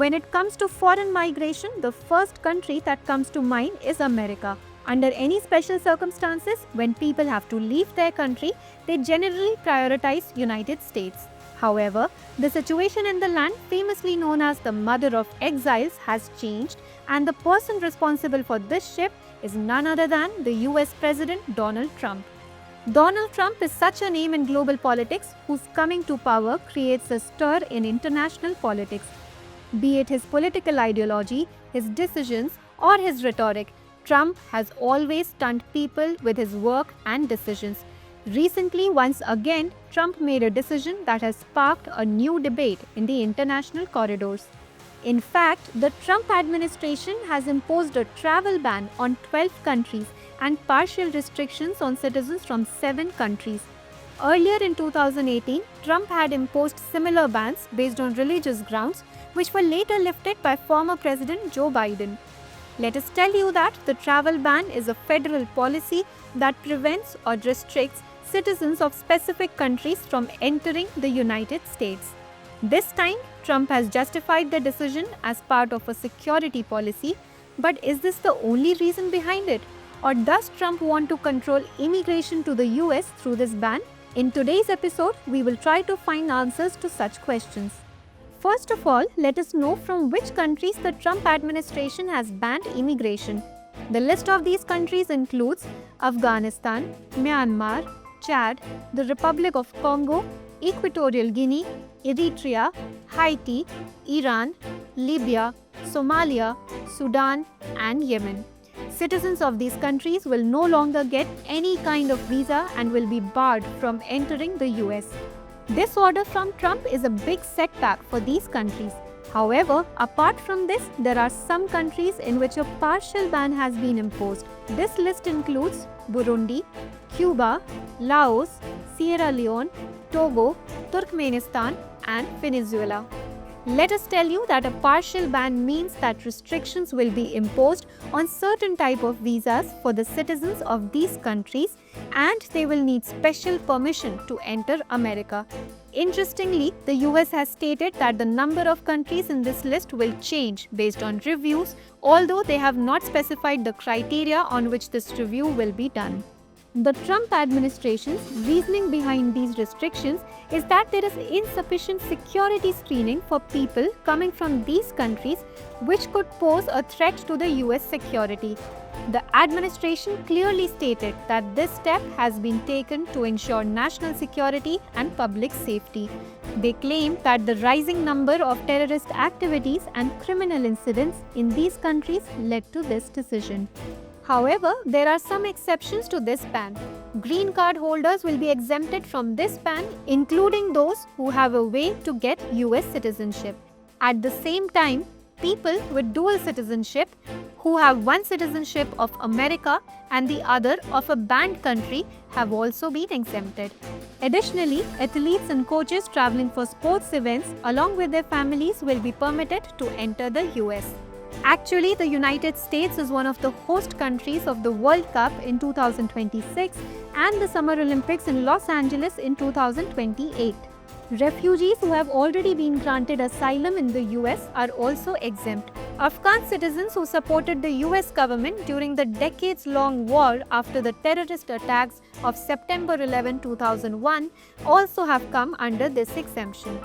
When it comes to foreign migration, the first country that comes to mind is America. Under any special circumstances, when people have to leave their country, they generally prioritize United States. However, the situation in the land, famously known as the mother of exiles, has changed, and the person responsible for this shift is none other than the US President Donald Trump. Donald Trump is such a name in global politics whose coming to power creates a stir in international politics. Be it his political ideology, his decisions, or his rhetoric, Trump has always stunned people with his work and decisions. Recently, once again, Trump made a decision that has sparked a new debate in the international corridors. In fact, the Trump administration has imposed a travel ban on 12 countries and partial restrictions on citizens from 7 countries. Earlier in 2018, Trump had imposed similar bans based on religious grounds, which were later lifted by former President Joe Biden. Let us tell you that the travel ban is a federal policy that prevents or restricts citizens of specific countries from entering the United States. This time, Trump has justified the decision as part of a security policy, but is this the only reason behind it? Or does Trump want to control immigration to the US through this ban? In today's episode, we will try to find answers to such questions. First of all, let us know from which countries the Trump administration has banned immigration. The list of these countries includes Afghanistan, Myanmar, Chad, the Republic of Congo, Equatorial Guinea, Eritrea, Haiti, Iran, Libya, Somalia, Sudan, and Yemen. Citizens of these countries will no longer get any kind of visa and will be barred from entering the US. This order from Trump is a big setback for these countries. However, apart from this, there are some countries in which a partial ban has been imposed. This list includes Burundi, Cuba, Laos, Sierra Leone, Togo, Turkmenistan, and Venezuela. Let us tell you that a partial ban means that restrictions will be imposed on certain type of visas for the citizens of these countries, and they will need special permission to enter America. Interestingly, the US has stated that the number of countries in this list will change based on reviews, although they have not specified the criteria on which this review will be done. The Trump administration's reasoning behind these restrictions is that there is insufficient security screening for people coming from these countries, which could pose a threat to the US security. The administration clearly stated that this step has been taken to ensure national security and public safety. They claim that the rising number of terrorist activities and criminal incidents in these countries led to this decision. However, there are some exceptions to this ban. Green card holders will be exempted from this ban, including those who have a way to get US citizenship. At the same time, people with dual citizenship who have one citizenship of America and the other of a banned country have also been exempted. Additionally, athletes and coaches traveling for sports events along with their families will be permitted to enter the US. Actually, the United States is one of the host countries of the World Cup in 2026 and the Summer Olympics in Los Angeles in 2028. Refugees who have already been granted asylum in the US are also exempt. Afghan citizens who supported the US government during the decades-long war after the terrorist attacks of September 11, 2001 also have come under this exemption.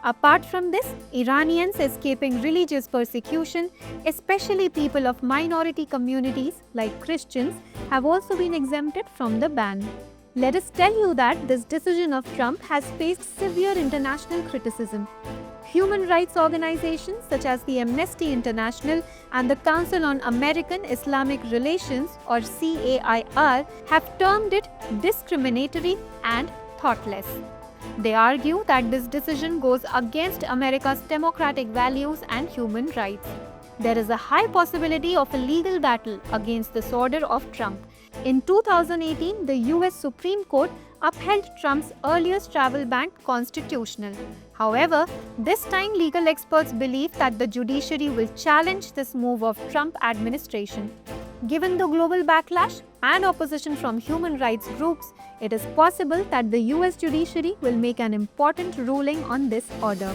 Apart from this, Iranians escaping religious persecution, especially people of minority communities like Christians, have also been exempted from the ban. Let us tell you that this decision of Trump has faced severe international criticism. Human rights organizations such as the Amnesty International and the Council on American Islamic Relations, or CAIR, have termed it discriminatory and thoughtless. They argue that this decision goes against America's democratic values and human rights. There is a high possibility of a legal battle against this order of Trump. In 2018, the US Supreme Court upheld Trump's earliest travel ban constitutional. However, this time legal experts believe that the judiciary will challenge this move of Trump administration. Given the global backlash and opposition from human rights groups, it is possible that the US judiciary will make an important ruling on this order.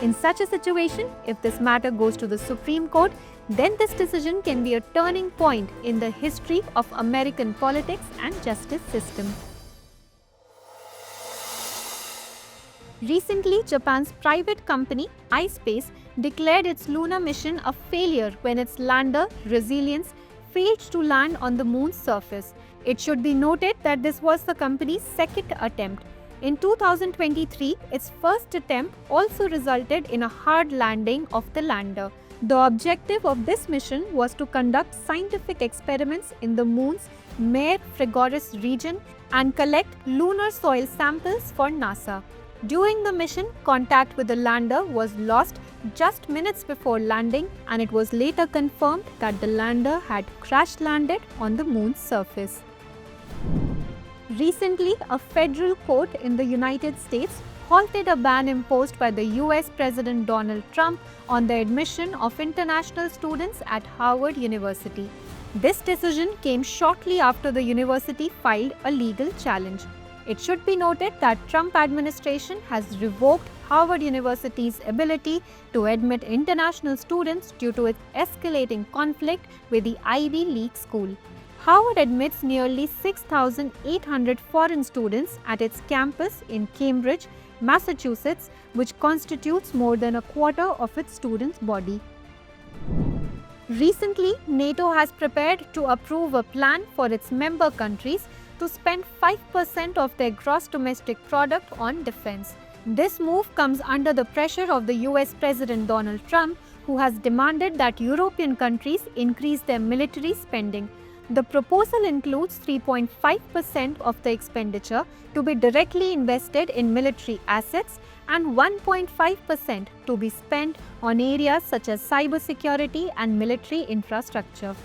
In such a situation, if this matter goes to the Supreme Court, then this decision can be a turning point in the history of American politics and justice system. Recently, Japan's private company, iSpace, declared its lunar mission a failure when its lander, Resilience, failed to land on the moon's surface. It should be noted that this was the company's second attempt. In 2023, its first attempt also resulted in a hard landing of the lander. The objective of this mission was to conduct scientific experiments in the moon's Mare Frigoris region and collect lunar soil samples for NASA. During the mission, contact with the lander was lost just minutes before landing, and it was later confirmed that the lander had crash landed on the moon's surface. Recently, a federal court in the United States halted a ban imposed by the US President Donald Trump on the admission of international students at Harvard University. This decision came shortly after the university filed a legal challenge. It should be noted that Trump administration has revoked Harvard University's ability to admit international students due to its escalating conflict with the Ivy League school. Harvard admits nearly 6,800 foreign students at its campus in Cambridge, Massachusetts, which constitutes more than a quarter of its students' body. Recently, NATO has prepared to approve a plan for its member countries to spend 5% of their gross domestic product on defense. This move comes under the pressure of the US President Donald Trump, who has demanded that European countries increase their military spending. The proposal includes 3.5% of the expenditure to be directly invested in military assets and 1.5% to be spent on areas such as cybersecurity and military infrastructure.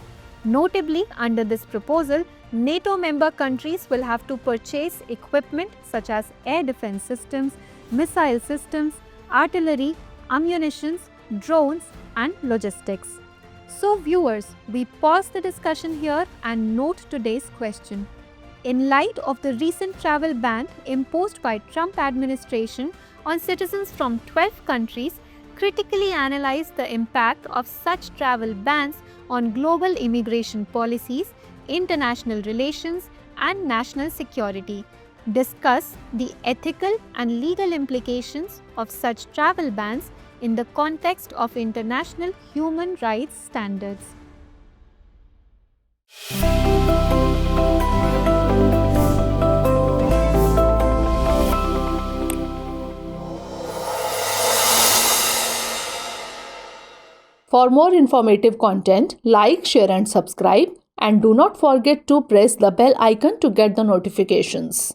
Notably, under this proposal, NATO member countries will have to purchase equipment such as air defense systems, missile systems, artillery, ammunitions, drones, and logistics. So viewers, we pause the discussion here and note today's question. In light of the recent travel ban imposed by Trump administration on citizens from 12 countries, critically analyze the impact of such travel bans on global immigration policies, international relations, and national security. Discuss the ethical and legal implications of such travel bans in the context of international human rights standards. For more informative content, like, share and subscribe, and do not forget to press the bell icon to get the notifications.